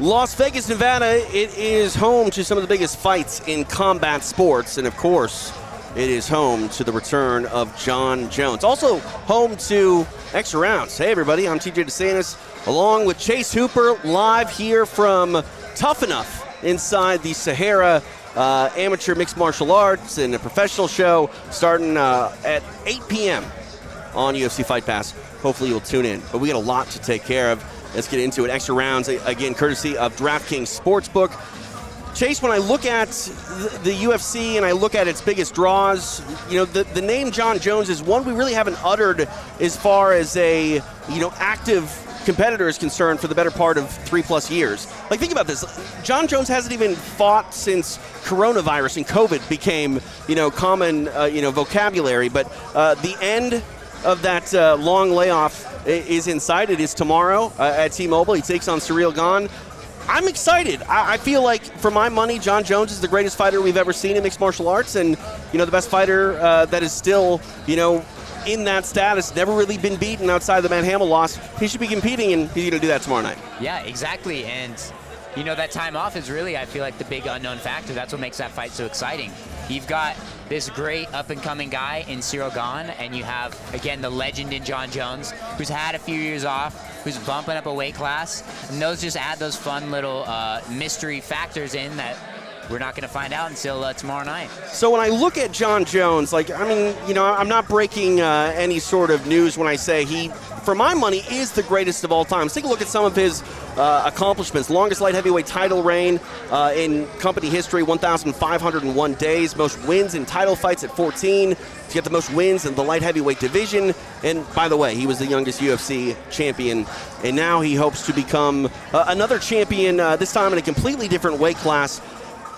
Las Vegas, Nevada, it is home to some of the biggest fights in combat sports, and of course, it is home to the return of Jon Jones. Also home to extra rounds. Hey everybody, I'm TJ DeSantis, along with Chase Hooper, live here from Tough Enough inside the Sahara amateur mixed martial arts and a professional show starting at 8 p.m. on UFC Fight Pass. Hopefully you'll tune in, but we got a lot to take care of. Let's get into it. Extra rounds, again, courtesy of DraftKings Sportsbook. Chase, when I look at the UFC and I look at its biggest draws, you know, the name Jon Jones is one we really haven't uttered as far as a, you know, active competitor is concerned for the better part of 3+ years. Like, think about this. Jon Jones hasn't even fought since coronavirus and COVID became, you know, common, vocabulary. But the end of that long layoff is in sight. It is tomorrow at T-Mobile. He takes on Gane. I'm excited. I feel like, for my money, Jon Jones is the greatest fighter we've ever seen in mixed martial arts, and, you know, the best fighter that is still, you know, in that status, never really been beaten outside the Van Hamill loss. He should be competing, and he's going to do that tomorrow night. Yeah, exactly. And, you know, that time off is really, I feel like, the big unknown factor. That's what makes that fight so exciting. You've got this great up-and-coming guy in Gane, and you have, again, the legend in Jon Jones, who's had a few years off, who's bumping up a weight class, and those just add those fun little mystery factors in that we're not going to find out until tomorrow night. So when I look at Jon Jones, like, I mean, you know, I'm not breaking any sort of news when I say he, for my money, is the greatest of all time. Let's take a look at some of his accomplishments. Longest light heavyweight title reign in company history, 1,501 days. Most wins in title fights at 14. To get the most wins in the light heavyweight division. And by the way, he was the youngest UFC champion. And now he hopes to become another champion, this time in a completely different weight class.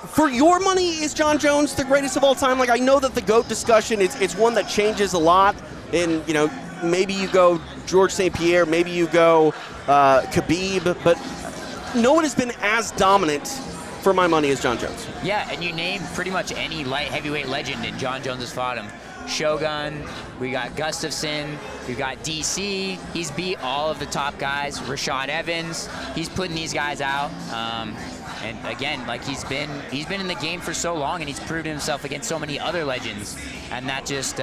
For your money, is Jon Jones the greatest of all time? Like, I know that the GOAT discussion, it's one that changes a lot. And, you know, maybe you go George St. Pierre, maybe you go Khabib, but no one has been as dominant, for my money, as Jon Jones. Yeah, and you name pretty much any light heavyweight legend, and Jon Jones has fought him. Shogun, we got Gustafsson, we've got DC. He's beat all of the top guys. Rashad Evans, he's putting these guys out. And again, like, he's been in the game for so long, and he's proven himself against so many other legends, and that just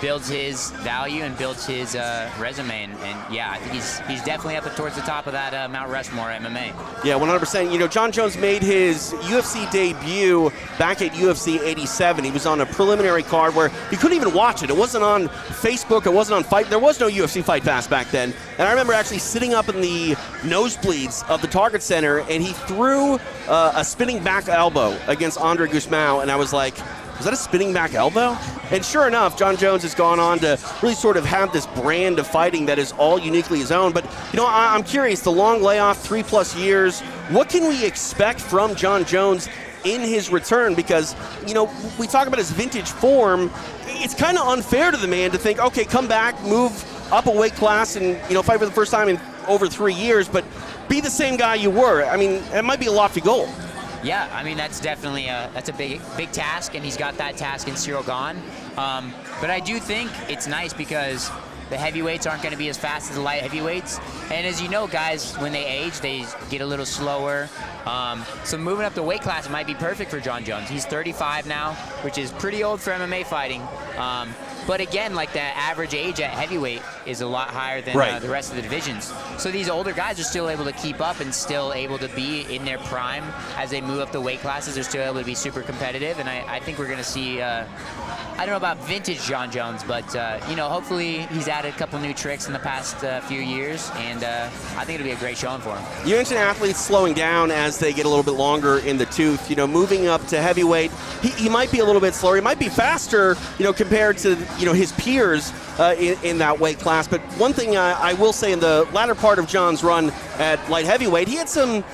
builds his value and builds his resume. And yeah, I think he's definitely up towards the top of that Mount Rushmore MMA. Yeah, 100%. You know, Jon Jones made his UFC debut back at UFC 87. He was on a preliminary card where you couldn't even watch it. It wasn't on Facebook. It wasn't on Fight. There was no UFC Fight Pass back then. And I remember actually sitting up in the nosebleeds of the Target Center, and he threw a spinning back elbow against Andre Guzmão, and I was like, was that a spinning back elbow? And sure enough, Jon Jones has gone on to really sort of have this brand of fighting that is all uniquely his own. But, you know, I'm curious, the long layoff, 3+ years, what can we expect from Jon Jones in his return? Because, you know, we talk about his vintage form. It's kind of unfair to the man to think, okay, come back, move up a weight class, and, you know, fight for the first time in over 3 years, but be the same guy you were. I mean, it might be a lofty goal. Yeah, I mean, that's definitely that's a big task, and he's got that task in Gane. But I do think it's nice because the heavyweights aren't going to be as fast as the light heavyweights. And as you know, guys, when they age, they get a little slower. So moving up the weight class might be perfect for Jon Jones. He's 35 now, which is pretty old for MMA fighting. But again, like, the average age at heavyweight is a lot higher than the rest of the divisions. So these older guys are still able to keep up and still able to be in their prime as they move up the weight classes. They're still able to be super competitive, and I think we're going to see, I don't know about vintage Jon Jones, but, you know, hopefully he's added a couple new tricks in the past few years, and I think it'll be a great showing for him. You mentioned athletes slowing down as they get a little bit longer in the tooth. You know, moving up to heavyweight, he might be a little bit slower. He might be faster, you know, compared to, you know, his peers in that weight class. But one thing I will say, in the latter part of Jon's run at light heavyweight, he had some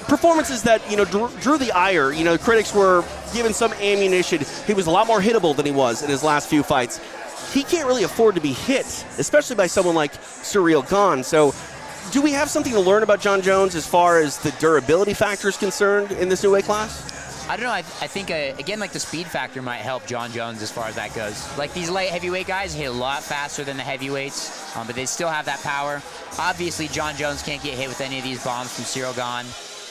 performances that, you know, drew the ire. You know, critics were given some ammunition. He was a lot more hittable than he was in his last few fights. He can't really afford to be hit, especially by someone like Gane. So do we have something to learn about Jon Jones as far as the durability factor is concerned in this new weight class? I don't know. I think, again, like, the speed factor might help Jon Jones as far as that goes. Like, these light heavyweight guys hit a lot faster than the heavyweights, but they still have that power. Obviously, Jon Jones can't get hit with any of these bombs from Gane.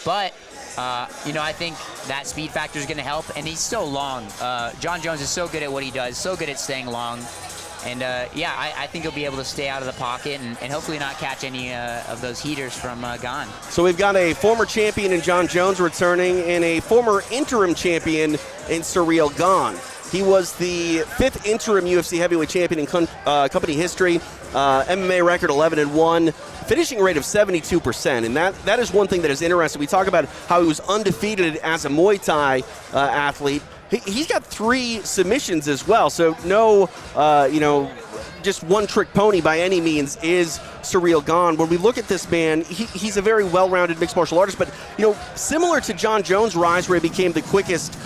But I think that speed factor is going to help, and he's so long. Jon Jones is so good at what he does, so good at staying long. And, I think he'll be able to stay out of the pocket and hopefully not catch any of those heaters from Gane. So we've got a former champion in Jon Jones returning and a former interim champion in Ciryl Gane. He was the 5th interim UFC heavyweight champion in company history. MMA record 11-1, finishing rate of 72%. And that is one thing that is interesting. We talk about how he was undefeated as a Muay Thai athlete. He's got 3 submissions as well. So no, just one-trick pony by any means is Ciryl Gane. When we look at this man, he's a very well-rounded mixed martial artist. But, similar to Jon Jones' rise where he became the quickest,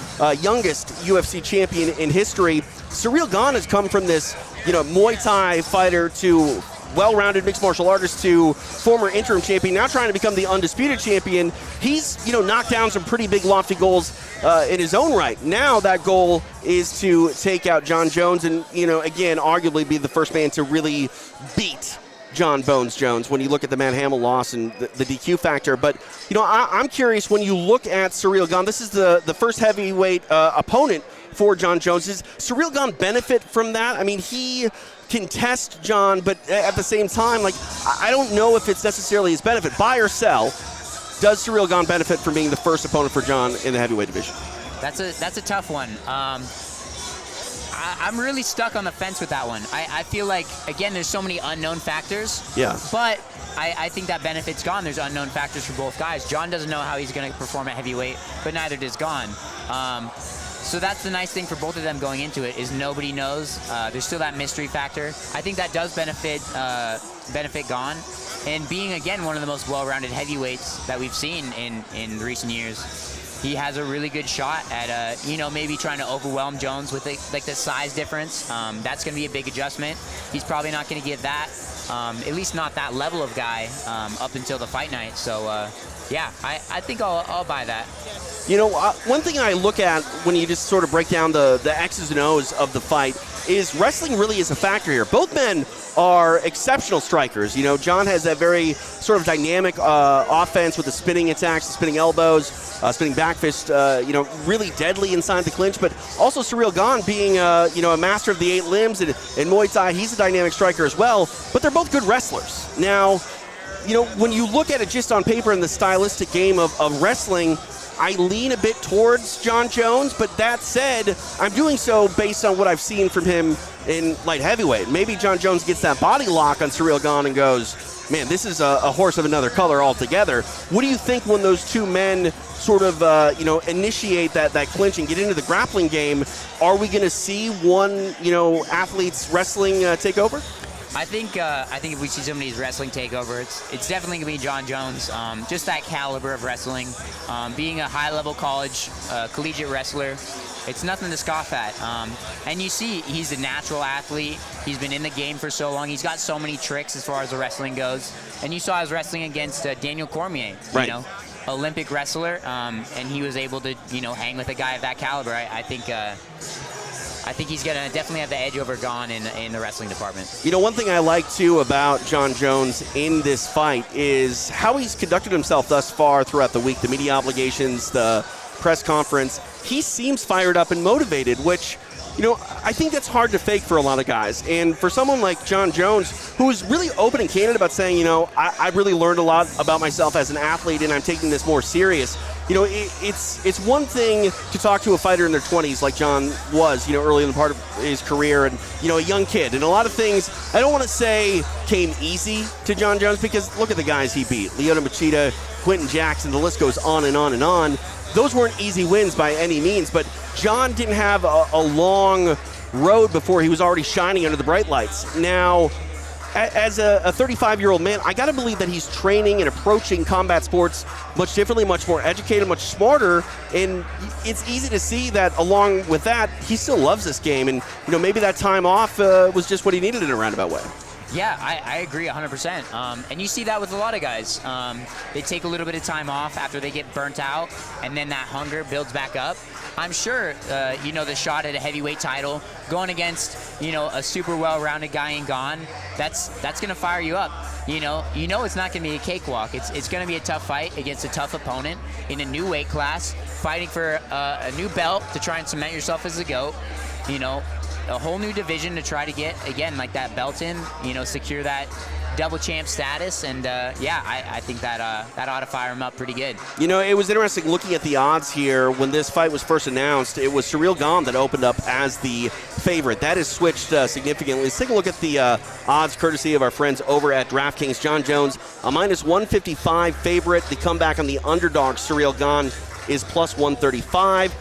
youngest UFC champion in history, Ciryl Gane has come from this, Muay Thai fighter to well-rounded mixed martial artist to former interim champion, now trying to become the undisputed champion. He's, knocked down some pretty big lofty goals in his own right. Now that goal is to take out Jon Jones and, again, arguably be the first man to really beat Jon Bones Jones when you look at the Matt Hamill loss and the DQ factor. But, I'm curious, when you look at Ciryl Gane, this is the first heavyweight opponent for Jon Jones. Does Ciryl Gane benefit from that? I mean, he can test Jon, but at the same time, I don't know if it's necessarily his benefit. Buy or sell, does Ciryl Gane benefit from being the first opponent for Jon in the heavyweight division? That's a tough one. I'm really stuck on the fence with that one. I feel like, again, there's so many unknown factors. Yeah. But I think that benefits Gane. There's unknown factors for both guys. Jon doesn't know how he's going to perform at heavyweight, but neither does Gane. So that's the nice thing for both of them going into it, is nobody knows. There's still that mystery factor. I think that does benefit Gane. And being, again, one of the most well-rounded heavyweights that we've seen in recent years, he has a really good shot at, maybe trying to overwhelm Jones with the size difference. That's going to be a big adjustment. He's probably not going to give that, at least not that level of guy, up until the fight night. So, I think I'll buy that. One thing I look at when you just sort of break down the X's and O's of the fight is wrestling really is a factor here. Both men are exceptional strikers. Jon has that very sort of dynamic offense with the spinning attacks, the spinning elbows, spinning back fist, really deadly inside the clinch. But also Ciryl Gane being, a master of the 8 limbs in Muay Thai, he's a dynamic striker as well. But they're both good wrestlers. Now, when you look at it just on paper in the stylistic game of wrestling, I lean a bit towards Jon Jones, but that said, I'm doing so based on what I've seen from him in light heavyweight. Maybe Jon Jones gets that body lock on Ciryl Gane and goes, man, this is a horse of another color altogether. What do you think when those two men sort of, initiate that clinch and get into the grappling game? Are we going to see one, athlete's wrestling take over? I think if we see somebody's wrestling takeover, it's definitely going to be Jon Jones. Just that caliber of wrestling. Being a high-level collegiate wrestler, it's nothing to scoff at. And you see, he's a natural athlete. He's been in the game for so long. He's got so many tricks as far as the wrestling goes. And you saw his wrestling against Daniel Cormier, right. Olympic wrestler, and he was able to, hang with a guy of that caliber. I think he's going to definitely have the edge over Gane in the wrestling department. One thing I like, too, about Jon Jones in this fight is how he's conducted himself thus far throughout the week, the media obligations, the press conference. He seems fired up and motivated, which, I think that's hard to fake for a lot of guys. And for someone like Jon Jones, who is really open and candid about saying, I really learned a lot about myself as an athlete and I'm taking this more serious. It's one thing to talk to a fighter in their 20s like Jon was, early in the part of his career and, a young kid. And a lot of things, I don't want to say came easy to Jon Jones because look at the guys he beat. Lyoto Machida, Quentin Jackson, the list goes on and on and on. Those weren't easy wins by any means, but Jon didn't have a long road before he was already shining under the bright lights. Now, as a 35-year-old man, I got to believe that he's training and approaching combat sports much differently, much more educated, much smarter, and it's easy to see that along with that, he still loves this game, and maybe that time off was just what he needed in a roundabout way. Yeah, I agree 100%. And you see that with a lot of guys. They take a little bit of time off after they get burnt out, and then that hunger builds back up. I'm sure, the shot at a heavyweight title, going against, a super well-rounded guy in Gane, that's going to fire you up. You know it's not going to be a cakewalk. It's going to be a tough fight against a tough opponent in a new weight class, fighting for a new belt to try and cement yourself as the GOAT. A whole new division to try to get, again, like that belt in, secure that double champ status, and I think that ought to fire him up pretty good. It was interesting looking at the odds here. When this fight was first announced, it was Ciryl Gane that opened up as the favorite. That has switched significantly. Let's take a look at the odds courtesy of our friends over at DraftKings. Jon Jones, a minus 155 favorite. The comeback on the underdog, Ciryl Gane, is plus 135.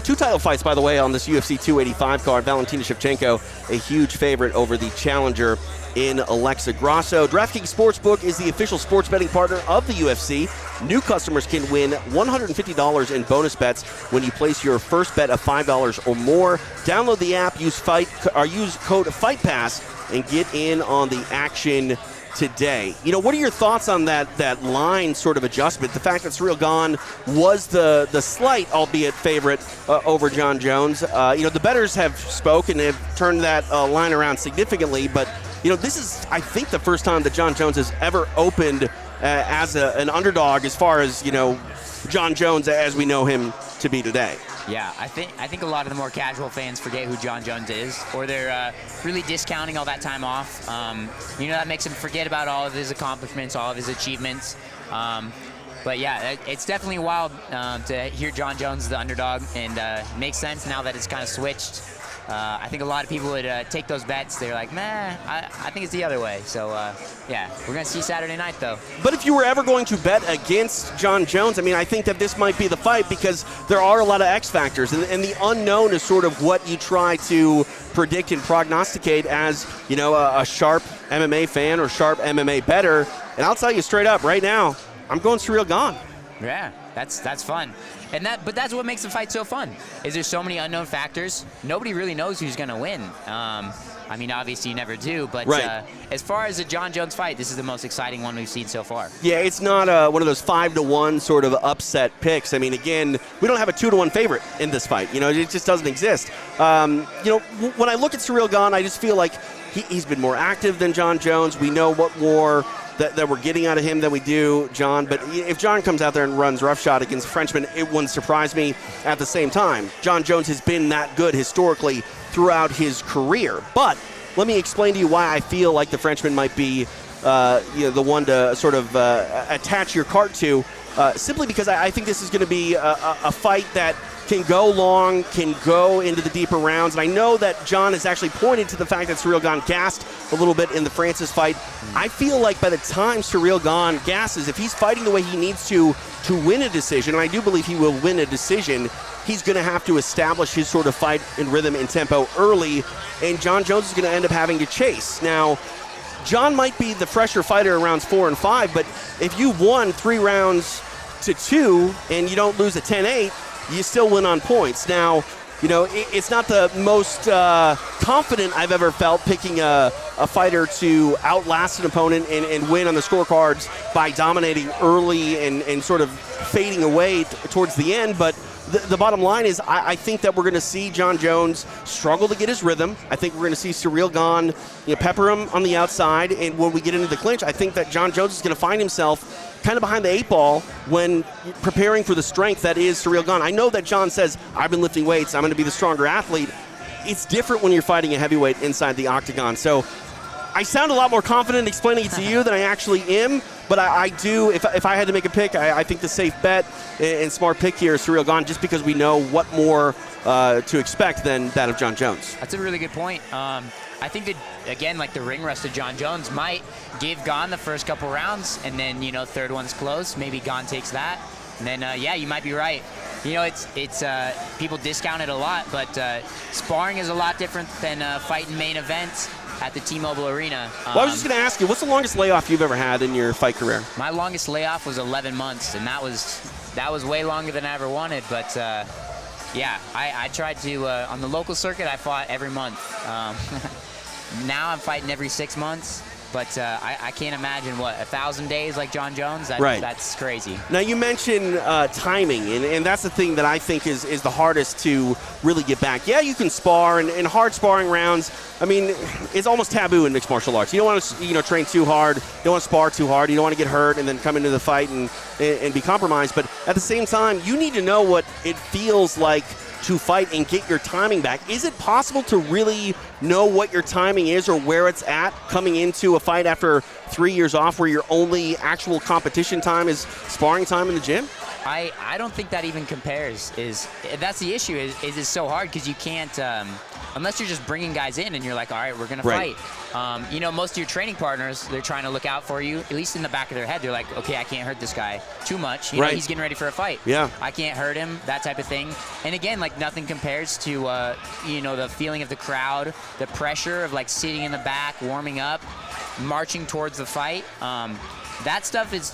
2 title fights, by the way, on this UFC 285 card. Valentina Shevchenko, a huge favorite over the challenger in Alexa Grasso. DraftKings Sportsbook is the official sports betting partner of the UFC. New customers can win $150 in bonus bets when you place your first bet of $5 or more. Download the app, use code Fight Pass, and get in on the action today. What are your thoughts on that line sort of adjustment? The fact that Ciryl Gane was the slight, albeit favorite, over Jon Jones. The bettors have spoken and have turned that line around significantly, but this is, I think, the first time that Jon Jones has ever opened as an underdog as far as, Jon Jones as we know him to be today. Yeah, I think a lot of the more casual fans forget who Jon Jones is, or they're really discounting all that time off. That makes him forget about all of his accomplishments, all of his achievements. But yeah, it's definitely wild to hear Jon Jones is the underdog, and makes sense now that it's kind of switched. I think a lot of people would take those bets. They're like, man, I think it's the other way. So, yeah, we're going to see Saturday night, though. But if you were ever going to bet against Jon Jones, I think that this might be the fight, because there are a lot of X factors, and the unknown is sort of what you try to predict and prognosticate as, a sharp MMA fan or sharp MMA bettor. And I'll tell you straight up right now, I'm going Ciryl Gane. Yeah, that's fun. But that's what makes the fight so fun, is there's so many unknown factors. Nobody really knows who's going to win. Obviously you never do, but right. As far as the Jon Jones fight, this is the most exciting one we've seen so far. Yeah, it's not one of those 5-1 sort of upset picks. Again, we don't have a 2-1 favorite in this fight. It just doesn't exist. When I look at Ciryl Gane, I just feel like he's been more active than Jon Jones. We know what more that we're getting out of him than we do Jon. But if Jon comes out there and runs roughshod against a Frenchman, it wouldn't surprise me. At the same time, Jon Jones has been that good historically throughout his career. But let me explain to you why I feel like the Frenchman might be the one to sort of attach your cart to, simply because I think this is going to be a fight that can go long, can go into the deeper rounds. And I know that Jon has actually pointed to the fact that Ciryl Gane gassed a little bit in the Francis fight. I feel like by the time Ciryl Gane gasses, if he's fighting the way he needs to win a decision, and I do believe he will win a decision, he's going to have to establish his sort of fight in rhythm and tempo early, and Jon Jones is going to end up having to chase. Now, Jon might be the fresher fighter in rounds 4 and 5, but if you won 3 rounds to 2 and you don't lose a 10-8, you still win on points. Now, it's not the most confident I've ever felt picking a fighter to outlast an opponent and win on the scorecards by dominating early and sort of fading away towards the end. But the bottom line is I think that we're going to see Jon Jones struggle to get his rhythm. I think we're going to see Ciryl Gane pepper him on the outside. And when we get into the clinch, I think that Jon Jones is going to find himself kind of behind the 8 ball when preparing for the strength that is Ciryl Gane. I know that Jon says, I've been lifting weights, I'm going to be the stronger athlete. It's different when you're fighting a heavyweight inside the octagon. So I sound a lot more confident explaining it to you than I actually am, but I do, if I had to make a pick, I think the safe bet and smart pick here is Ciryl Gane, just because we know what more to expect than that of Jon Jones. That's a really good point. I think that, again, like the ring rust of Jon Jones might give Gane the first couple rounds, and then, third one's close. Maybe Gane takes that. And then, yeah, you might be right. It's people discount it a lot, but sparring is a lot different than fighting main events at the T-Mobile Arena. Well, I was just going to ask you, what's the longest layoff you've ever had in your fight career? My longest layoff was 11 months, and that was way longer than I ever wanted, but yeah, I tried to, on the local circuit, I fought every month. Now I'm fighting every 6 months. But I can't imagine, 1,000 days like John Jones? Right. That's crazy. Now, you mentioned timing, and that's the thing that I think is the hardest to really get back. Yeah, you can spar, and hard sparring rounds, I mean, it's almost taboo in mixed martial arts. You don't want to train too hard. You don't want to spar too hard. You don't want to get hurt and then come into the fight and be compromised. But at the same time, you need to know what it feels like to fight and get your timing back. Is it possible to really know what your timing is or where it's at coming into a fight after 3 years off, where your only actual competition time is sparring time in the gym? I don't think that even compares. That's the issue. Is it's so hard because you can't unless you're just bringing guys in and you're like, all right, we're gonna fight. Most of your training partners, they're trying to look out for you. At least in the back of their head, they're like, okay, I can't hurt this guy too much. You know, he's getting ready for a fight. Yeah, I can't hurt him. That type of thing. And again, like nothing compares to the feeling of the crowd, the pressure of like sitting in the back, warming up, marching towards the fight. That stuff is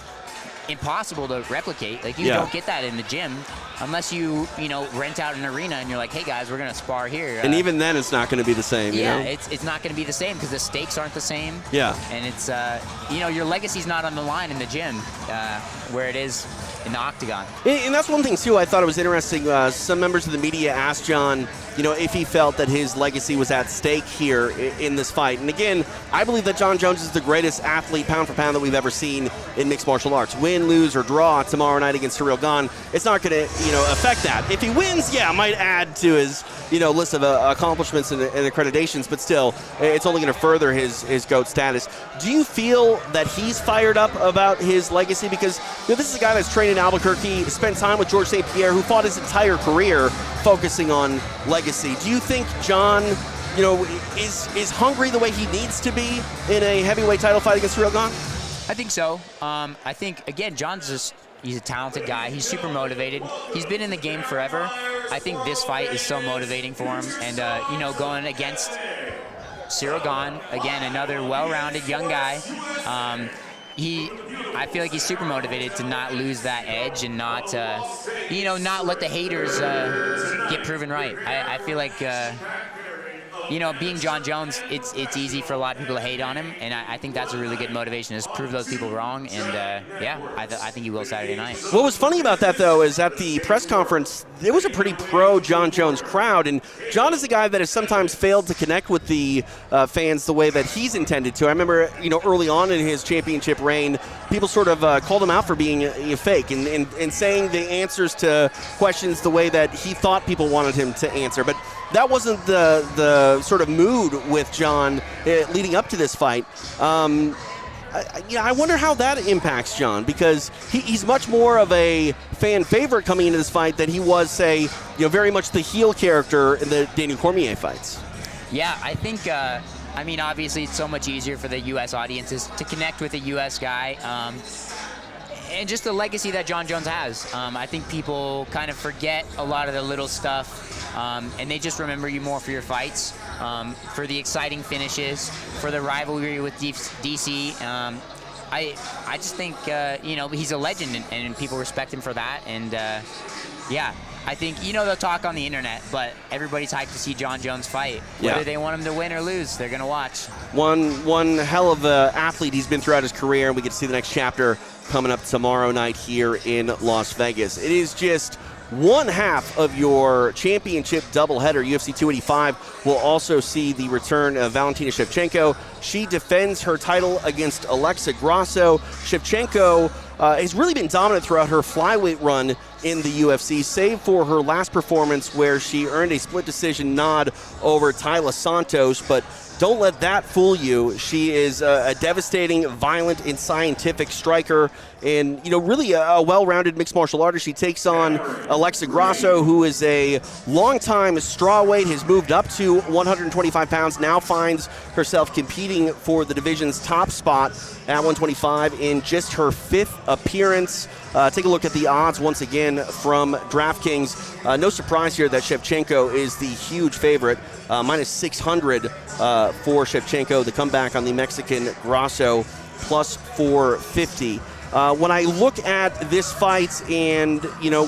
impossible to replicate. Like you don't get that in the gym unless you rent out an arena and you're like, hey guys, we're gonna spar here. And even then, it's not going to be the same. Yeah, you know? it's not going to be the same because the stakes aren't the same. Yeah, and it's your legacy's not on the line in the gym where it is in the octagon. And that's one thing too. I thought it was interesting. Some members of the media asked John, if he felt that his legacy was at stake here in this fight. And again, I believe that John Jones is the greatest athlete pound for pound that we've ever seen in mixed martial arts. Win, lose, or draw tomorrow night against Gane, it's not going to affect that. If he wins, it might add to his list of accomplishments and accreditations, but still, it's only going to further his GOAT status. Do you feel that he's fired up about his legacy? Because this is a guy that's trained in Albuquerque, spent time with George St. Pierre, who fought his entire career focusing on legacy. Do you think John, is hungry the way he needs to be in a heavyweight title fight against Gane? I think so. I think, again, he's a talented guy. He's super motivated. He's been in the game forever. I think this fight is so motivating for him. And, going against Gane, again, another well-rounded young guy. I feel like he's super motivated to not lose that edge and not let the haters get proven right. I feel like, being John Jones, it's easy for a lot of people to hate on him, and I think that's a really good motivation, is prove those people wrong, and I think he will Saturday night. What was funny about that, though, is at the press conference, it was a pretty pro-John Jones crowd, and John is a guy that has sometimes failed to connect with the fans the way that he's intended to. I remember, early on in his championship reign, people sort of called him out for being fake and saying the answers to questions the way that he thought people wanted him to answer, but that wasn't the sort of mood with John leading up to this fight. I wonder how that impacts John, because he's much more of a fan favorite coming into this fight than he was, say, very much the heel character in the Daniel Cormier fights. Yeah, I think, obviously it's so much easier for the U.S. audiences to connect with a U.S. guy. And just the legacy that John Jones has. I think people kind of forget a lot of the little stuff, and they just remember you more for your fights, for the exciting finishes, for the rivalry with DC. I just think, he's a legend, and people respect him for that. And, I think, they'll talk on the internet, but everybody's hyped to see John Jones fight. Whether they want him to win or lose, they're going to watch. One hell of an athlete he's been throughout his career, and we get to see the next chapter coming up tomorrow night here in Las Vegas. It is just one half of your championship doubleheader. UFC 285 will also see the return of Valentina Shevchenko. She defends her title against Alexa Grasso. Shevchenko has really been dominant throughout her flyweight run in the UFC, save for her last performance where she earned a split decision nod over Taila Santos, but don't let that fool you. She is a devastating, violent, and scientific striker, and really a well-rounded mixed martial artist. She takes on Alexa Grasso, who is a long-time strawweight, has moved up to 125 pounds, now finds herself competing for the division's top spot at 125 in just her 5th appearance. Take a look at the odds once again from DraftKings. No surprise here that Shevchenko is the huge favorite. Minus 600 for Shevchenko. The comeback on the Mexican Grasso, plus 450. When I look at this fight and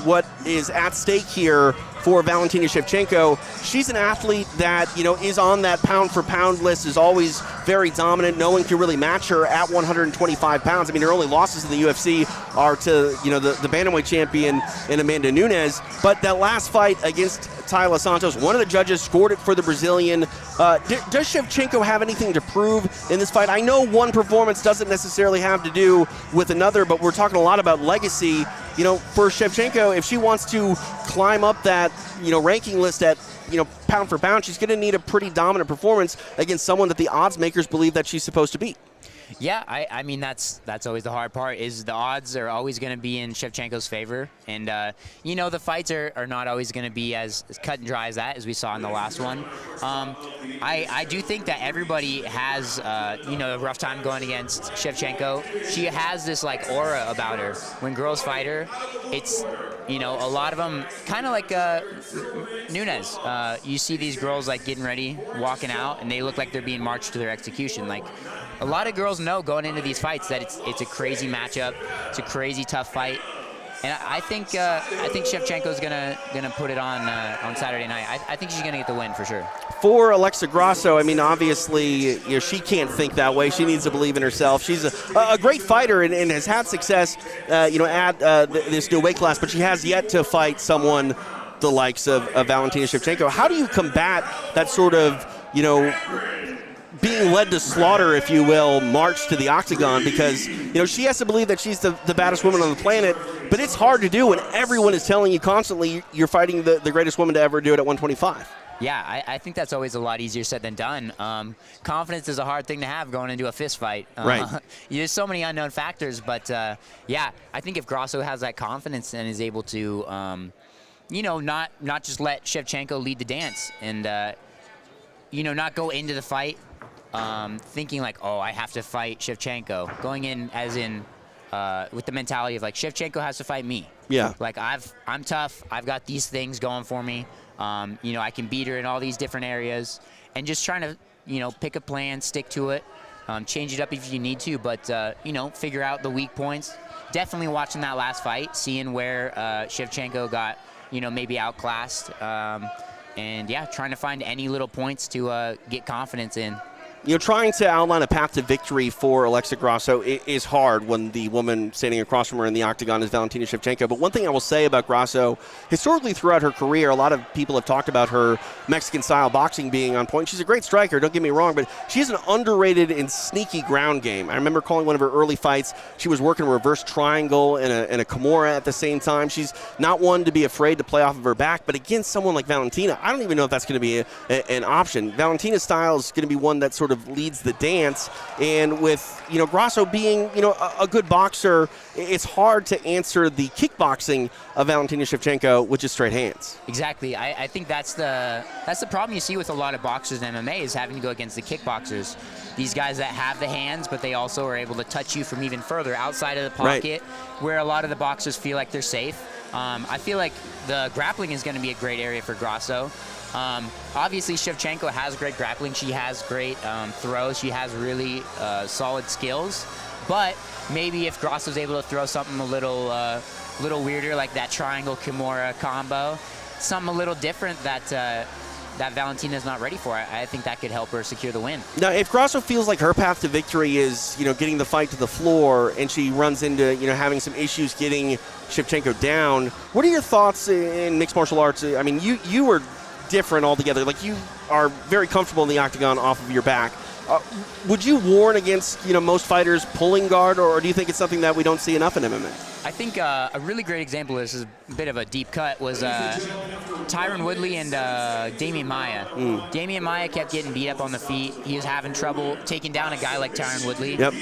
what is at stake here for Valentina Shevchenko. She's an athlete that, is on that pound-for-pound list, is always very dominant. No one can really match her at 125 pounds. I mean, her only losses in the UFC are to, the bantamweight champion in Amanda Nunes. But that last fight against Taila Santos, one of the judges scored it for the Brazilian. Does Shevchenko have anything to prove in this fight? I know one performance doesn't necessarily have to do with another, but we're talking a lot about legacy. For Shevchenko, if she wants to climb up that, ranking list at, pound for pound, she's going to need a pretty dominant performance against someone that the odds makers believe that she's supposed to beat. Yeah, I mean, that's always the hard part, is the odds are always going to be in Shevchenko's favor. And, the fights are not always going to be as cut and dry as that, as we saw in the last one. I do think that everybody has, a rough time going against Shevchenko. She has this, aura about her. When girls fight her, it's, a lot of them, kind of like Nunes. You see these girls, getting ready, walking out, and they look like they're being marched to their execution. A lot of girls know going into these fights that it's a crazy matchup, it's a crazy tough fight, and I think Shevchenko's gonna put it on Saturday night. I think she's gonna get the win for sure. For Alexa Grasso, I mean, obviously, she can't think that way. She needs to believe in herself. She's a great fighter and has had success, at this new weight class, but she has yet to fight someone the likes of Valentina Shevchenko. How do you combat that sort of, being led to slaughter, if you will, march to the octagon? Because, she has to believe that she's the baddest woman on the planet, but it's hard to do when everyone is telling you constantly you're fighting the greatest woman to ever do it at 125. Yeah, I think that's always a lot easier said than done. Confidence is a hard thing to have going into a fist fight. Right. There's so many unknown factors, but, I think if Grasso has that confidence and is able to, not just let Shevchenko lead the dance and, not go into the fight thinking I have to fight Shevchenko. Going in as in with the mentality of Shevchenko has to fight me. Yeah. I'm tough. I've got these things going for me. I can beat her in all these different areas, and just trying to pick a plan, stick to it, change it up if you need to, but figure out the weak points. Definitely watching that last fight, seeing where Shevchenko got maybe outclassed, and trying to find any little points to get confidence in. Trying to outline a path to victory for Alexa Grasso is hard when the woman standing across from her in the octagon is Valentina Shevchenko. But one thing I will say about Grasso, historically throughout her career, a lot of people have talked about her Mexican-style boxing being on point. She's a great striker, don't get me wrong, but she has an underrated and sneaky ground game. I remember calling one of her early fights, she was working a reverse triangle and a Kimura at the same time. She's not one to be afraid to play off of her back, but against someone like Valentina, I don't even know if that's going to be an option. Valentina's style is going to be one that sort of leads the dance, and with Grasso being a good boxer, it's hard to answer the kickboxing of Valentina Shevchenko with just straight hands. Exactly. I think that's the problem you see with a lot of boxers in MMA, is having to go against the kickboxers. These guys that have the hands, but they also are able to touch you from even further outside of the pocket, right, where a lot of the boxers feel like they're safe. I feel like the grappling is going to be a great area for Grasso. Obviously, Shevchenko has great grappling. She has great throws. She has really solid skills. But maybe if Grasso's able to throw something a little weirder, like that triangle Kimura combo, something a little different that Valentina's not ready for, I think that could help her secure the win. Now, if Grasso feels like her path to victory is, getting the fight to the floor, and she runs into, having some issues getting Shevchenko down, what are your thoughts in mixed martial arts? I mean, you were different altogether. You are very comfortable in the octagon off of your back. Would you warn against, most fighters pulling guard, or do you think it's something that we don't see enough in MMA? I think a really great example of this is a bit of a deep cut was Tyron Woodley and Damian Maia. Damian Maia kept getting beat up on the feet. He was having trouble taking down a guy like Tyron Woodley. Yep.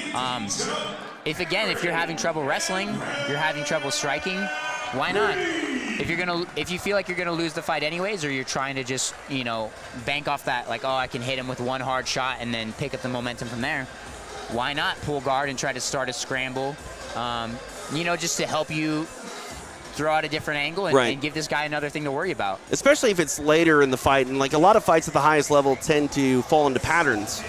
If you're having trouble wrestling, you're having trouble striking, why not? If you feel like you're gonna lose the fight anyways, or you're trying to just bank off that, I can hit him with one hard shot and then pick up the momentum from there, why not pull guard and try to start a scramble, just to help you throw out a different angle and give this guy another thing to worry about. Especially if it's later in the fight, and a lot of fights at the highest level tend to fall into patterns.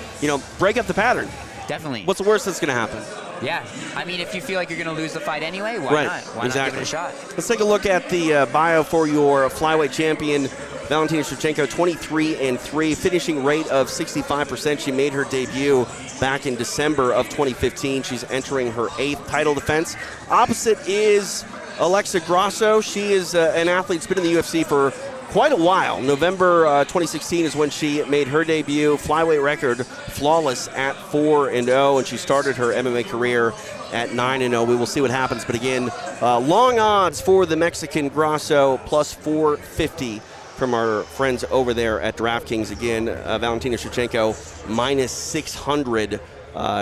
Break up the pattern. Definitely. What's the worst that's gonna happen? Yeah, I mean, if you feel like you're going to lose the fight anyway, why not? Why not give it a shot? Let's take a look at the bio for your flyweight champion, Valentina Shevchenko, 23-3, finishing rate of 65%. She made her debut back in December of 2015. She's entering her 8th title defense. Opposite is Alexa Grasso. She is an athlete that's been in the UFC for quite a while. November 2016 is when she made her debut. Flyweight record, flawless at 4-0, and she started her MMA career at 9-0. We will see what happens, but again, long odds for the Mexican Grasso, plus 450 from our friends over there at DraftKings. Again, Valentina Shevchenko, minus 600.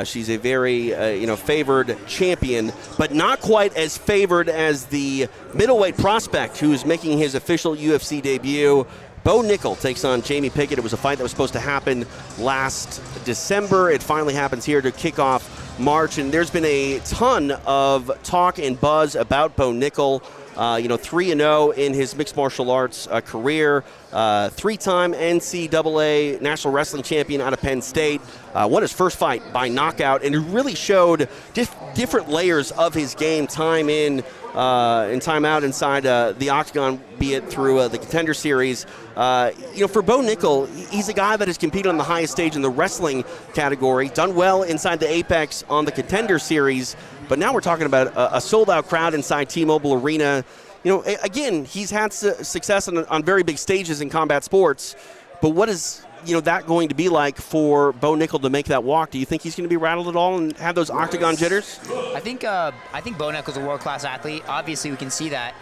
She's a very favored champion, but not quite as favored as the middleweight prospect who's making his official UFC debut. Bo Nickal takes on Jamie Pickett. It was a fight that was supposed to happen last December. It finally happens here to kick off March, and there's been a ton of talk and buzz about Bo Nickal. 3-0 in his mixed martial arts career, 3-time NCAA National Wrestling Champion out of Penn State, won his first fight by knockout, and it really showed different layers of his game, time in and time out inside the octagon, be it through the Contender Series. For Bo Nickal, he's a guy that has competed on the highest stage in the wrestling category, done well inside the Apex on the Contender Series, but now we're talking about a sold-out crowd inside T-Mobile Arena. Again, he's had success on very big stages in combat sports, but what is that going to be like for Bo Nickal to make that walk? Do you think he's going to be rattled at all and have those octagon jitters? I think Bo Nickal's a world-class athlete. Obviously, we can see that.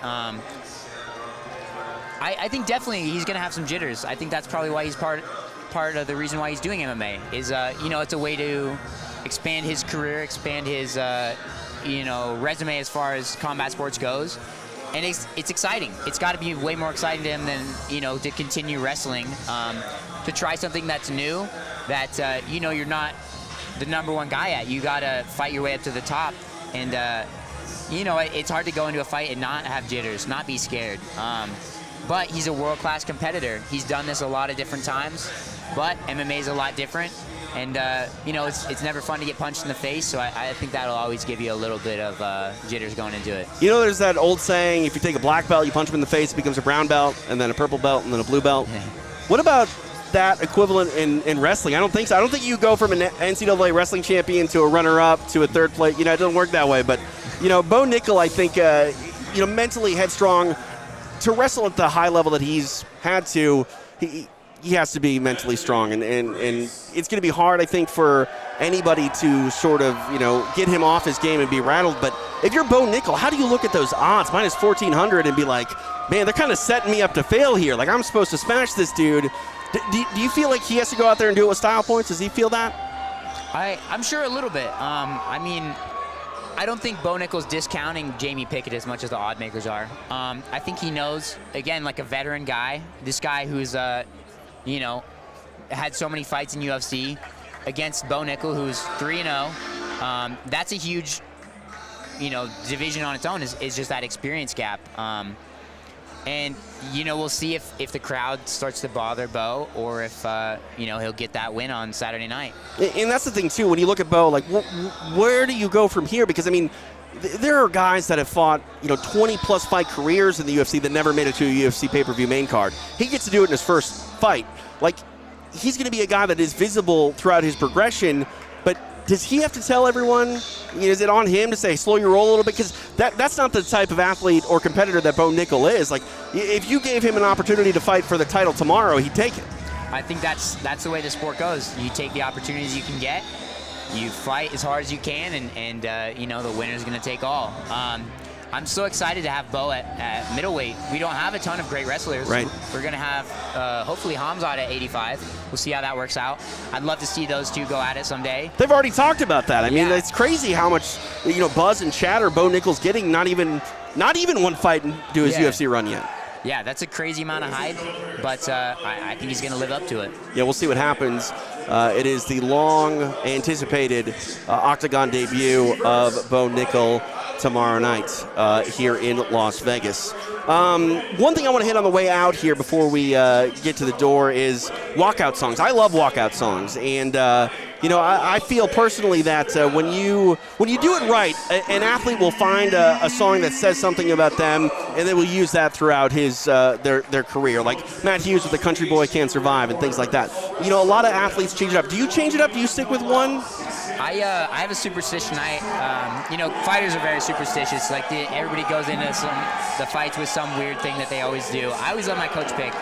I think definitely he's going to have some jitters. I think that's probably why he's part of the reason why he's doing MMA. Is it's a way to expand his career, expand his resume as far as combat sports goes. And it's exciting. It's got to be way more exciting to him than, to continue wrestling. To try something that's new, that, you're not the number one guy at. You got to fight your way up to the top. And, it's hard to go into a fight and not have jitters, not be scared. But he's a world-class competitor. He's done this a lot of different times, but MMA is a lot different. And, it's never fun to get punched in the face, so I think that'll always give you a little bit of jitters going into it. There's that old saying, if you take a black belt, you punch him in the face, it becomes a brown belt, and then a purple belt, and then a blue belt. Yeah. What about that equivalent in wrestling? I don't think so. I don't think you go from an NCAA wrestling champion to a runner-up to a third place. It doesn't work that way. But, Bo Nickal, I think, mentally headstrong, to wrestle at the high level that he's had to, he has to be mentally strong, and it's going to be hard, I think, for anybody to sort of, get him off his game and be rattled. But if you're Bo Nickal, how do you look at those odds, minus 1,400, and be like, man, they're kind of setting me up to fail here. Like, I'm supposed to smash this dude. Do you feel like he has to go out there and do it with style points? Does he feel that? I'm sure a little bit. I don't think Bo Nickal's discounting Jamie Pickett as much as the odd makers are. I think he knows, again, like a veteran guy, this guy who's had so many fights in UFC against Bo Nickal, who's 3-0. That's a huge, division on its own, is just that experience gap. And, we'll see if the crowd starts to bother Bo, or if, he'll get that win on Saturday night. And that's the thing, too, when you look at Bo, like, where do you go from here? Because, there are guys that have fought, 20-plus fight careers in the UFC that never made it to a UFC pay-per-view main card. He gets to do it in his first fight. Like, he's going to be a guy that is visible throughout his progression, but does he have to tell everyone? Is it on him to say, slow your roll a little bit? Because that's not the type of athlete or competitor that Bo Nickal is. Like, if you gave him an opportunity to fight for the title tomorrow, he'd take it. I think that's the way the sport goes. You take the opportunities you can get. You fight as hard as you can, and the winner's going to take all. I'm so excited to have Bo at middleweight. We don't have a ton of great wrestlers. Right. We're going to have, hopefully, Hamzat at 85. We'll see how that works out. I'd love to see those two go at it someday. They've already talked about that. It's crazy how much buzz and chatter Bo Nickal's getting. Not even one fight into his UFC run yet. Yeah, that's a crazy amount of hype, but I think he's going to live up to it. Yeah, we'll see what happens. It is the long-anticipated Octagon debut of Bo Nickal tomorrow night here in Las Vegas. One thing I want to hit on the way out here before we get to the door is walkout songs. I love walkout songs, and I feel personally that when you do it right, an athlete will find a song that says something about them, and they will use that throughout their career. Like Matt Hughes with "The Country Boy Can't Survive" and things like that. A lot of athletes change it up. Do you change it up? Do you stick with one? I have a superstition. Fighters are very superstitious. Like everybody goes into the fights with some weird thing that they always do. I always let my coach pick.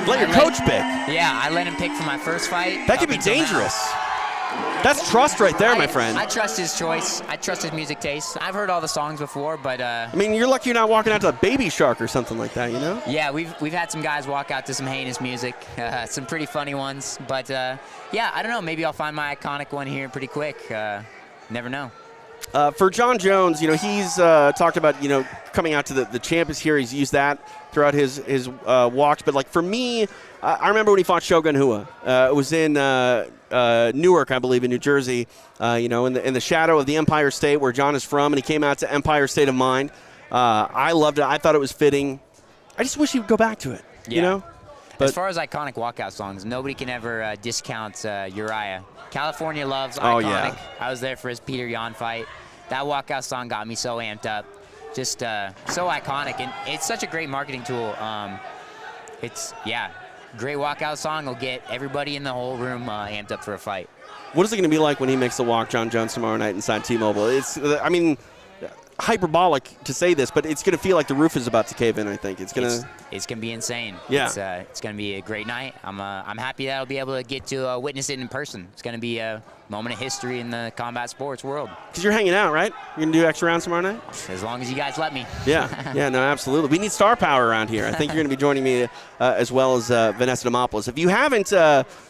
Let your coach pick? Yeah, I let him pick for my first fight. That could be dangerous. That's trust right there, my friend. I trust his choice. I trust his music taste. I've heard all the songs before, but you're lucky you're not walking out to a Baby Shark or something like that, Yeah, we've had some guys walk out to some heinous music, some pretty funny ones. But I don't know. Maybe I'll find my iconic one here pretty quick. Never know. For Jon Jones, he's talked about, coming out to the Champions here. He's used that throughout his walks. But, for me, I remember when he fought Shogun Rua. It was in Newark, I believe, in New Jersey, in the shadow of the Empire State where Jon is from, and he came out to Empire State of Mind. I loved it. I thought it was fitting. I just wish he would go back to it, But as far as iconic walkout songs, nobody can ever discount Uriah. California Love's iconic. Oh, yeah. I was there for his Peter Yan fight. That walkout song got me so amped up. Just so iconic. And it's such a great marketing tool. Great walkout song will get everybody in the whole room amped up for a fight. What is it going to be like when he makes the walk, Jon Jones, tomorrow night inside T-Mobile? It's, hyperbolic to say this, but it's going to feel like the roof is about to cave in. I think it's going to be insane. Yeah, it's going to be a great night. I'm happy that I'll be able to get to witness it in person. It's going to be a moment of history in the combat sports world. Because you're hanging out, right? You're going to do extra rounds tomorrow night? As long as you guys let me. Yeah, no, absolutely. We need star power around here. I think you're going to be joining me as well as Vanessa Demopoulos. If you haven't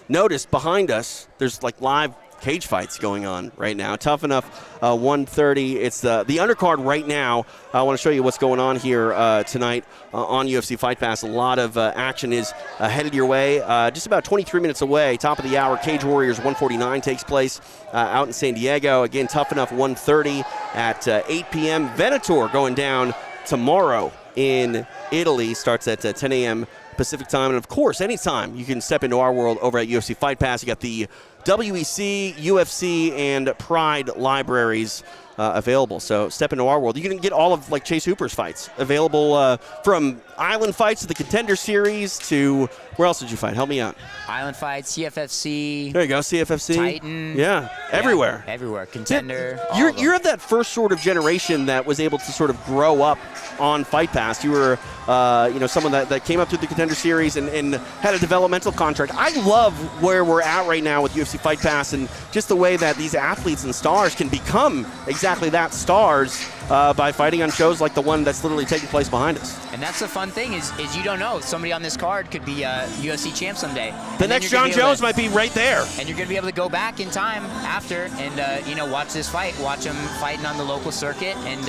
noticed, behind us, there's live cage fights going on right now. Tough Enough 130. It's the undercard right now. I want to show you what's going on here tonight on UFC Fight Pass. A lot of action is headed your way. Just about 23 minutes away, top of the hour, Cage Warriors 149 takes place out in San Diego. Again, Tough Enough 130 at 8 p.m. Venator going down tomorrow in Italy. Starts at 10 a.m. Pacific time. And, of course, anytime you can step into our world over at UFC Fight Pass. You got the WEC, UFC, and Pride libraries available. So step into our world. You can get all of Chase Hooper's fights available from Island Fights to the Contender Series to where else did you fight? Help me out. Island Fights, CFFC. There you go, CFFC. Titan. Yeah, everywhere. Everywhere. Contender. Yeah, you're of that first sort of generation that was able to sort of grow up on Fight Pass. You were someone that came up through the Contender Series and had a developmental contract. I love where we're at right now with UFC Fight Pass and just the way that these athletes and stars can become exactly that, stars, by fighting on shows like the one that's literally taking place behind us. And that's the fun thing is you don't know. Somebody on this card could be a UFC champ someday. The next Jon Jones might be right there. And you're going to be able to go back in time after and watch this fight, watch them fighting on the local circuit. And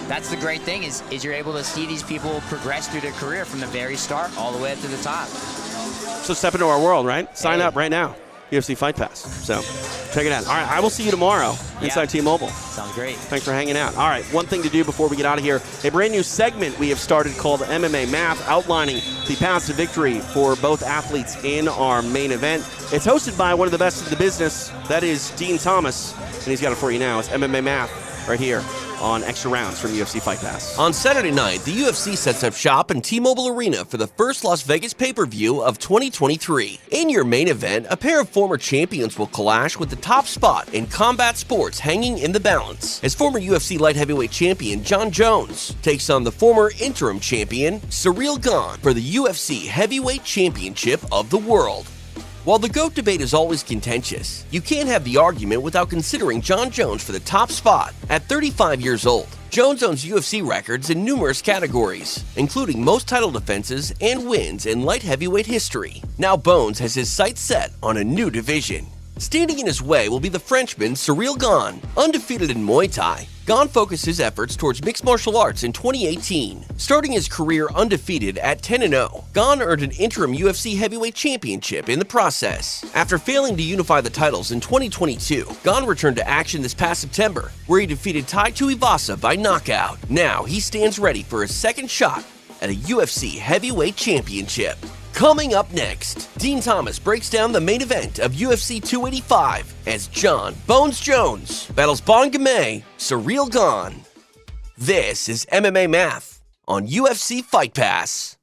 that's the great thing is you're able to see these people progress through their career from the very start all the way up to the top. So step into our world, right? Sign up right now. UFC Fight Pass. So check it out. All right, I will see you tomorrow inside T-Mobile. Sounds great. Thanks for hanging out. All right, one thing to do before we get out of here, a brand new segment we have started called MMA Math, outlining the paths to victory for both athletes in our main event. It's hosted by one of the best in the business. That is Dean Thomas, and he's got it for you now. It's MMA Math right here on Extra Rounds from UFC Fight Pass. On Saturday night, the UFC sets up shop in T-Mobile Arena for the first Las Vegas pay-per-view of 2023. In your main event, a pair of former champions will clash with the top spot in combat sports hanging in the balance, as former UFC light heavyweight champion Jon Jones takes on the former interim champion Ciryl Gane for the UFC heavyweight championship of the world. While the GOAT debate is always contentious, you can't have the argument without considering Jon Jones for the top spot. At 35 years old, Jones owns UFC records in numerous categories, including most title defenses and wins in light heavyweight history. Now Bones has his sights set on a new division. Standing in his way will be the Frenchman Ciryl Gane. Undefeated in Muay Thai, Gane focused his efforts towards mixed martial arts in 2018. Starting his career undefeated at 10-0, Gane earned an interim UFC heavyweight championship in the process. After failing to unify the titles in 2022, Gane returned to action this past September, where he defeated Tai Tuivasa by knockout. Now he stands ready for his second shot at a UFC heavyweight championship. Coming up next, Dean Thomas breaks down the main event of UFC 285 as John Bones Jones battles Gane, Surreal Gane. This is MMA Math on UFC Fight Pass.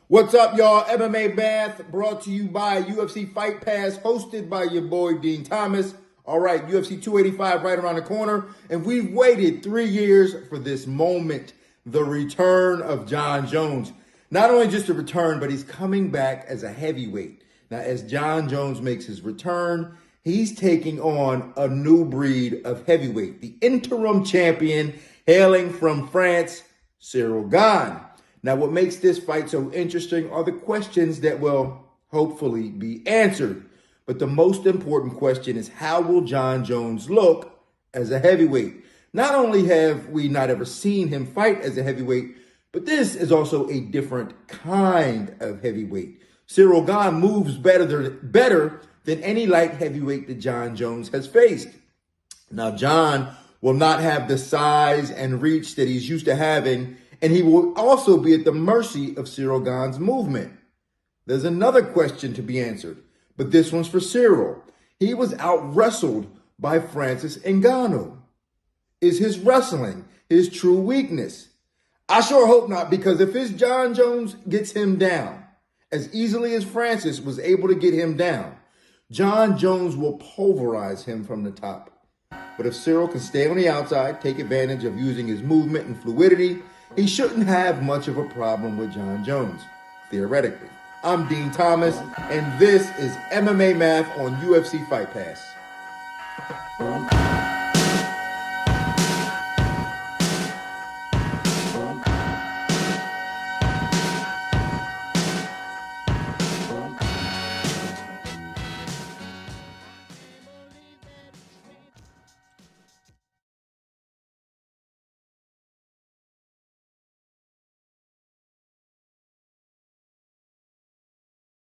What's up, y'all? MMA Math brought to you by UFC Fight Pass, hosted by your boy Dean Thomas. All right, UFC 285 right around the corner, and we've waited 3 years for this moment, the return of Jon Jones. Not only just a return, but he's coming back as a heavyweight. Now, as Jon Jones makes his return, he's taking on a new breed of heavyweight, the interim champion hailing from France, Ciryl Gane. Now, what makes this fight so interesting are the questions that will hopefully be answered. But the most important question is, how will Jon Jones look as a heavyweight? Not only have we not ever seen him fight as a heavyweight, but this is also a different kind of heavyweight. Ciryl Gane moves better than any light heavyweight that Jon Jones has faced. Now, Jon will not have the size and reach that he's used to having, and he will also be at the mercy of Ciryl Gane's movement. There's another question to be answered, but this one's for Ciryl. He was out-wrestled by Francis Ngannou. Is his wrestling his true weakness? I sure hope not, because if his Jon Jones gets him down as easily as Francis was able to get him down, Jon Jones will pulverize him from the top. But if Ciryl can stay on the outside, take advantage of using his movement and fluidity, he shouldn't have much of a problem with Jon Jones, theoretically. I'm Dean Thomas, and this is MMA Math on UFC Fight Pass.